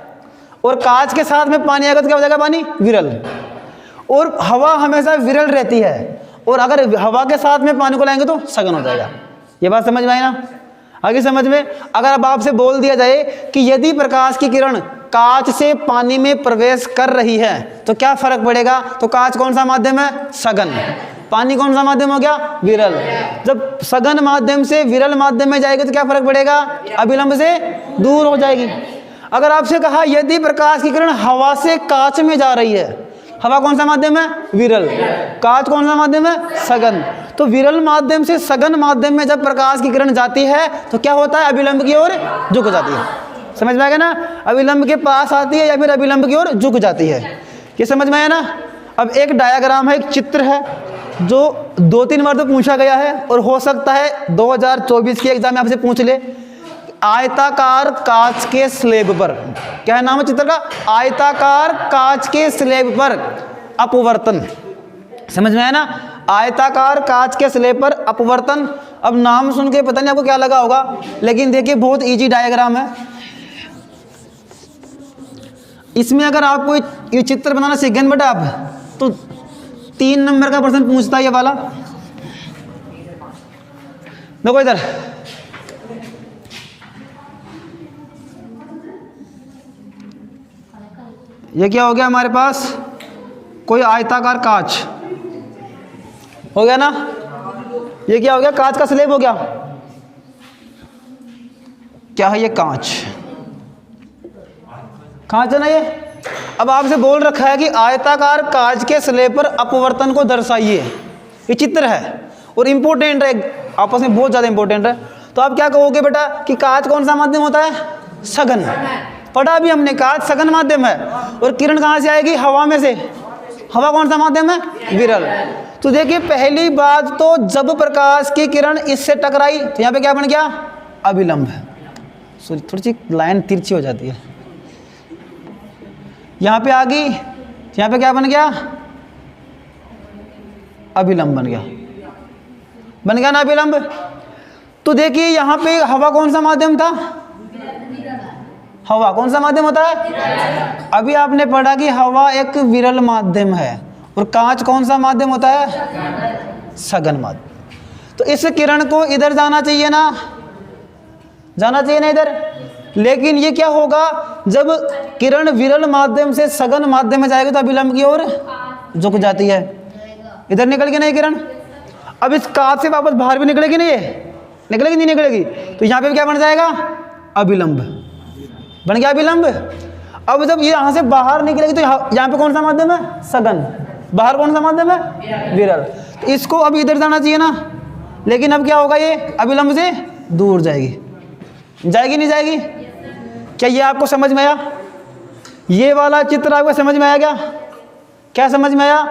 और कांच के साथ में पानी आएगा तो क्या हो जाएगा? पानी विरल। और हवा हमेशा विरल रहती है, और अगर हवा के साथ में पानी को लाएंगे तो सघन हो जाएगा। ये बात समझ में आई ना? आगे समझ में? अगर अब आपसे बोल दिया जाए कि यदि प्रकाश की किरण कांच से पानी में प्रवेश कर रही है तो क्या फर्क पड़ेगा? तो कांच कौन सा माध्यम है? सघन। पानी कौन सा माध्यम हो गया? विरल। जब सघन माध्यम से विरल माध्यम में जाएगी तो क्या फर्क पड़ेगा? अभिलंब से दूर हो जाएगी। अगर आपसे कहा यदि प्रकाश की किरण हवा से कांच में जा रही है, हवा कौन सा माध्यम है? विरल। कांच कौन सा माध्यम है? सघन। तो विरल माध्यम से सघन माध्यम में जब प्रकाश की किरण जाती है तो क्या होता है? अभिलंब की ओर झुक जाती है। समझ में आएगा ना? अभिलंब के पास आती है या फिर अभिलंब की ओर झुक जाती है। ये समझ में आया ना? अब एक डायग्राम है, एक चित्र है जो 2-3 बार तो पूछा गया है, और हो सकता है 2024 के एग्जाम में आपसे पूछ ले। आयताकार कांच के स्लेब पर, क्या है नाम है चित्र का? आयताकार कांच के स्लेब पर अपवर्तन। समझ में आया ना? आयताकार कांच के स्लेब पर अपवर्तन। अब नाम सुन के पता नहीं आपको क्या लगा होगा, लेकिन देखिए बहुत इजी डायग्राम है। इसमें अगर आपको ये चित्र बनाना सीख गए बेटा आप, तो 3 नंबर का प्रश्न पूछता है ये वाला। देखो इधर, ये क्या हो गया हमारे पास? कोई आयताकार कांच हो गया ना? ये क्या हो गया? कांच का स्लेब हो गया। क्या है ये? कांच। कांच है ना ये? अब आपसे बोल रखा है कि आयताकार कांच के स्लेब पर अपवर्तन को दर्शाइए। ये चित्र है और इंपॉर्टेंट है, आपस में बहुत ज्यादा इंपॉर्टेंट है। तो आप क्या कहोगे बेटा कि कांच कौन सा माध्यम होता है? सघन। पढ़ा भी हमने, कांच सघन माध्यम है। और किरण कहां से आएगी? हवा में से। हवा कौन सा माध्यम है? विरल। तो देखिए पहली बात तो जब प्रकाश की किरण इससे टकराई तो यहाँ पे क्या बन गया? अभिलंब। सॉरी, थोड़ी सी लाइन तिरछी हो जाती है। यहाँ पे आ गई, यहाँ पे क्या बन गया? अभिलंब बन गया। बन गया ना अभिलंब? तो देखिए यहाँ पे हवा कौन सा माध्यम था? हवा कौन सा माध्यम होता है? अभी आपने पढ़ा कि हवा एक विरल माध्यम है और कांच कौन सा माध्यम होता है? सघन माध्यम। तो इस किरण को इधर जाना चाहिए ना, जाना चाहिए ना इधर। लेकिन ये क्या होगा, जब किरण विरल माध्यम से सघन माध्यम में जाएगी तो अभिलंब की ओर झुक जाती है। इधर निकल गई नहीं किरण, अब इस कांच से वापस बाहर भी निकलेगी नहीं, ये निकलेगी नहीं निकलेगी, तो यहाँ पे क्या बन जाएगा? अभिलंब बन गया, अभिलंब। अब जब ये यहाँ से बाहर निकलेगी तो यहाँ पे कौन सा माध्यम है? सघन। बाहर कौन सा माध्यम है? विरल। तो इसको अब इधर जाना चाहिए ना, लेकिन अब क्या होगा, ये अभिलंब से दूर जाएगी। जाएगी नहीं जाएगी? क्या ये आपको समझ में आया? ये वाला चित्र आपको समझ में आया क्या? क्या समझ में आया?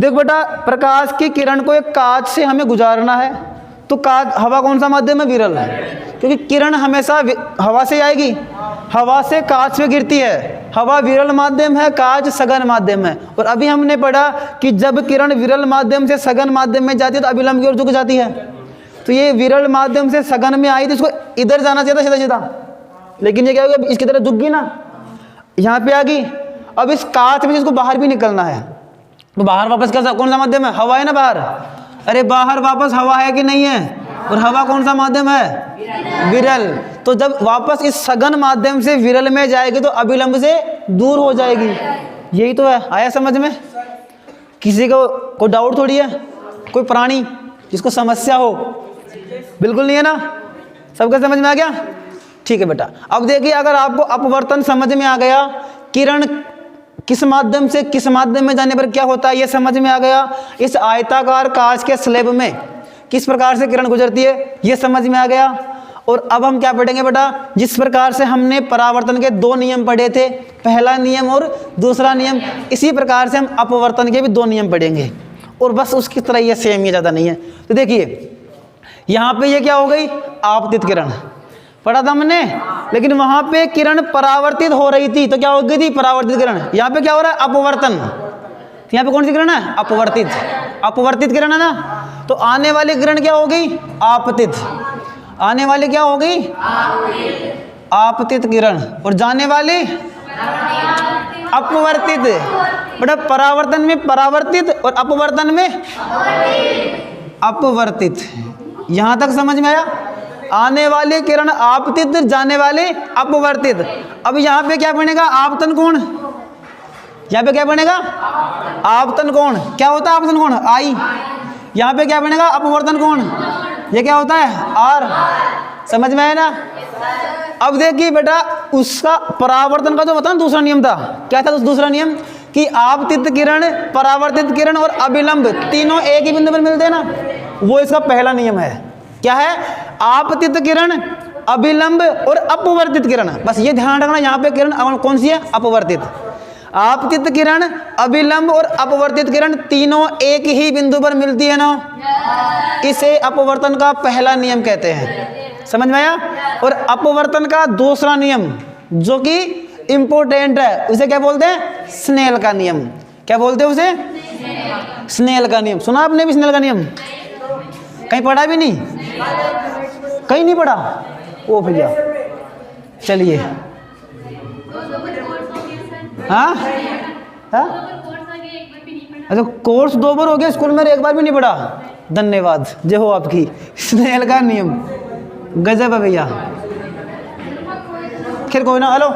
देख बेटा, प्रकाश की किरण को एक कांच से हमें गुजारना है, तो कांच, हवा कौन सा माध्यम है? विरल है, क्योंकि किरण हमेशा हवा से आएगी, हवा से कांच में गिरती है। हवा विरल माध्यम है, कांच सघन माध्यम है। और अभी हमने पढ़ा कि जब किरण विरल माध्यम से सघन माध्यम में जाती है तो अभिलंब की ओर झुक जाती है। तो ये विरल माध्यम से सघन में आई तो इसको इधर जाना चाहिए था सीधा सीधा, लेकिन ये क्या होगा, इसकी तरह झुक गई ना, यहाँ पे आ गई। अब इस कांच में इसको बाहर भी निकलना है, तो बाहर वापस कैसा, कौन सा माध्यम है? हवा है ना बाहर। अरे बाहर वापस हवा है कि नहीं है? और हवा कौन सा माध्यम है? विरल। तो जब वापस इस सघन माध्यम से विरल में जाएगी तो अभिलंब से दूर हो जाएगी। यही तो है। आया समझ में? किसी को कोई डाउट थोड़ी है? कोई प्राणी जिसको समस्या हो? बिल्कुल नहीं है ना, सबका समझ में आ गया? ठीक है बेटा। अब देखिए, अगर आपको अपवर्तन समझ में आ गया, किरण किस माध्यम से किस माध्यम में जाने पर क्या होता है ये समझ में आ गया, इस आयताकार कांच के स्लैब में किस प्रकार से किरण गुजरती है ये समझ में आ गया। और अब हम क्या पढ़ेंगे बेटा, जिस प्रकार से हमने परावर्तन के 2 नियम पढ़े थे, पहला नियम और दूसरा नियम, इसी प्रकार से हम अपवर्तन के भी 2 नियम पढ़ेंगे, और बस उसकी तरह ये सेम, ये ज़्यादा नहीं है। तो देखिए यहाँ पे ये क्या हो गई, आपतित किरण पढ़ा था हमने, लेकिन वहां पे किरण परावर्तित हो रही थी तो क्या हो गई थी, परावर्तित किरण। यहाँ पे क्या हो रहा है, अपवर्तन। यहाँ पे कौन सी किरण है, अपवर्तित। अपवर्तित किरण है ना, तो आने वाली किरण क्या हो गई, आपतित। आने वाली क्या हो गई, आपतित किरण, और जाने वाली अपवर्तित। बेटा परावर्तन में परावर्तित और अपवर्तन में अपवर्तित। यहां तक समझ में आया? आने वाली किरण आपतित, जाने वाले अपवर्तित। अब यहाँ पे क्या बनेगा, आपतन कोण। यहाँ पे क्या बनेगा, आपतन कोण। क्या होता है आपतन कोण, आई। यहाँ पे क्या बनेगा, अपवर्तन कोण। ये क्या होता है, आर। समझ में आया ना? अब देखिए बेटा, उसका परावर्तन का जो बता दूसरा नियम था, क्या था दूसरा नियम, कि आपतित किरण, परावर्तित किरण और अभिलंब तीनों एक ही बिंदु पर मिलते हैं ना, वो इसका पहला नियम है। क्या है, आपतित किरण, अभिलंब और अपवर्तित किरण। बस ये ध्यान रखना, यहाँ पे किरण कौन सी है, अपवर्तित। आपतित किरण, अभिलंब और अपवर्तित किरण तीनों एक ही बिंदु पर मिलती है ना, इसे अपवर्तन का पहला नियम कहते हैं। समझ में आया? और अपवर्तन का दूसरा नियम जो कि इंपोर्टेंट है, उसे क्या बोलते हैं, स्नेल का नियम। क्या बोलते हैं उसे, स्नेल का नियम। सुना आपने भी स्नेल का नियम? कहीं पढ़ा भी नहीं, कहीं नहीं पढ़ा? ओ भैया चलिए, हाँ हाँ, अच्छा कोर्स 2 बार हो गया स्कूल में, 1 बार भी नहीं पढ़ा। धन्यवाद, जय हो आपकी। स्नेल का नियम गजब है भैया। खैर कोई ना, हेलो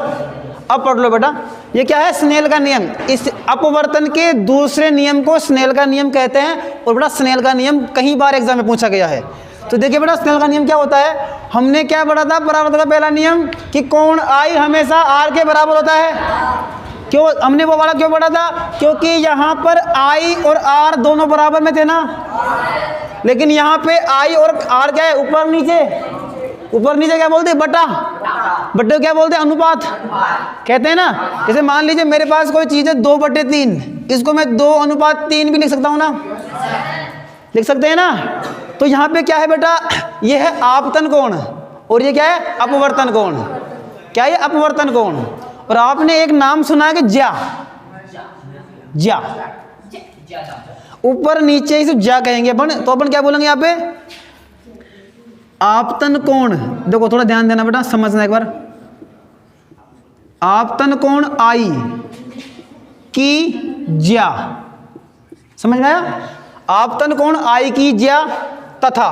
अब पढ़ लो बेटा। ये क्या है, स्नेल का नियम। इस अपवर्तन के दूसरे नियम को स्नेल का नियम कहते हैं। और बेटा स्नेल का नियम कई बार एग्जाम में पूछा गया है। तो देखिए बेटा, स्नेल का नियम क्या होता है, हमने क्या पढ़ा था, परावर्तन का पहला नियम कि कोण आई हमेशा आर के बराबर होता है। क्यों हमने वो वाला क्यों पढ़ा था, क्योंकि यहाँ पर आई और आर दोनों बराबर में थे ना, लेकिन यहाँ पे आई और आर क्या है, ऊपर नीचे। ऊपर नीचे क्या बोलते हैं, बटा। बटे क्या बोलते हैं, अनुपात कहते हैं ना। जैसे मान लीजिए मेरे पास कोई चीज़ है 2/3, इसको मैं 2:3 भी लिख सकता हूँ ना, लिख सकते हैं ना। तो यहाँ पे क्या है बेटा, ये है आपतन कोण और ये क्या है, अपवर्तन कोण। क्या है, अपवर्तन कोण। और आपने एक नाम सुना है कि ज्या, ज्या, ऊपर नीचे इसे ज्या कहेंगे अपन। तो अपन क्या बोलेंगे यहाँ पे, आपतन कोण। देखो थोड़ा ध्यान देना बेटा, समझना एक बार। आपतन कोण आई की ज्या, समझ में आया? आपतन कोण आई की ज्या तथा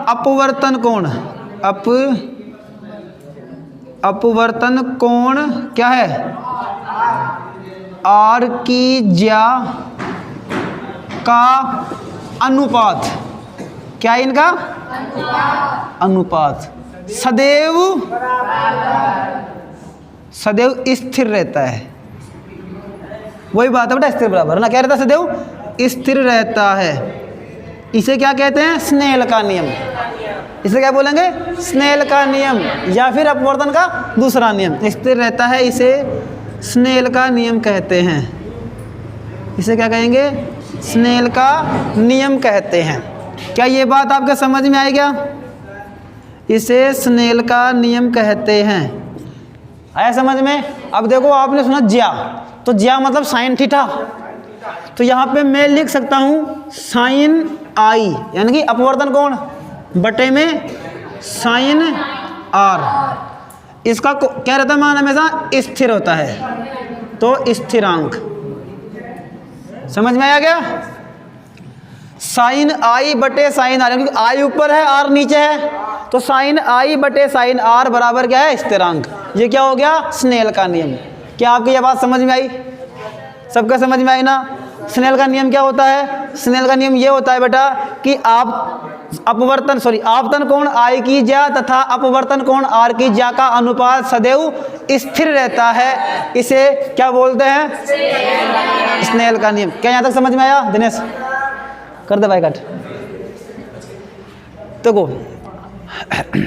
अपवर्तन कोण, अपवर्तन कोण क्या है? आर की ज्या का अनुपात, क्या है इनका? अनुपात सदैव स्थिर रहता है। वही बात है बेटा, स्थिर बराबर ना, क्या रहता है? सदैव स्थिर रहता है। इसे क्या कहते हैं? स्नेल का नियम। इसे क्या बोलेंगे? स्नेल का नियम, या फिर अपवर्तन का दूसरा नियम। स्थिर रहता है, इसे स्नेल का नियम कहते हैं। इसे क्या कहेंगे? स्नेल का नियम कहते हैं। क्या ये बात आपके समझ में आई क्या? इसे स्नेल का नियम कहते हैं। आया समझ में? अब देखो, आपने सुना ज्या, तो ज्या मतलब साइन थीटा, तो यहाँ पे मैं लिख सकता हूँ साइन आई, यानी कि अपवर्तन कोण बटे में साइन आर। इसका क्या रहता है मान? हमेशा स्थिर होता है, तो स्थिरांक। समझ में आया क्या? साइन आई बटे साइन आर, क्योंकि आई ऊपर है आर नीचे है, तो साइन आई बटे साइन आर बराबर क्या है? स्थिरांक। ये क्या हो गया? स्नेल का नियम। क्या आपको यह बात समझ में आई? सबका समझ में आई ना? स्नेल का नियम क्या होता है? स्नेल का नियम ये होता है बेटा कि आपतन कोण आई की ज्या तथा अपवर्तन कोण आर की ज्या का अनुपात सदैव स्थिर रहता है। इसे क्या बोलते हैं? स्नेल का नियम। क्या यहाँ तक समझ में आया? दिनेश कर दे भाई कट। देखो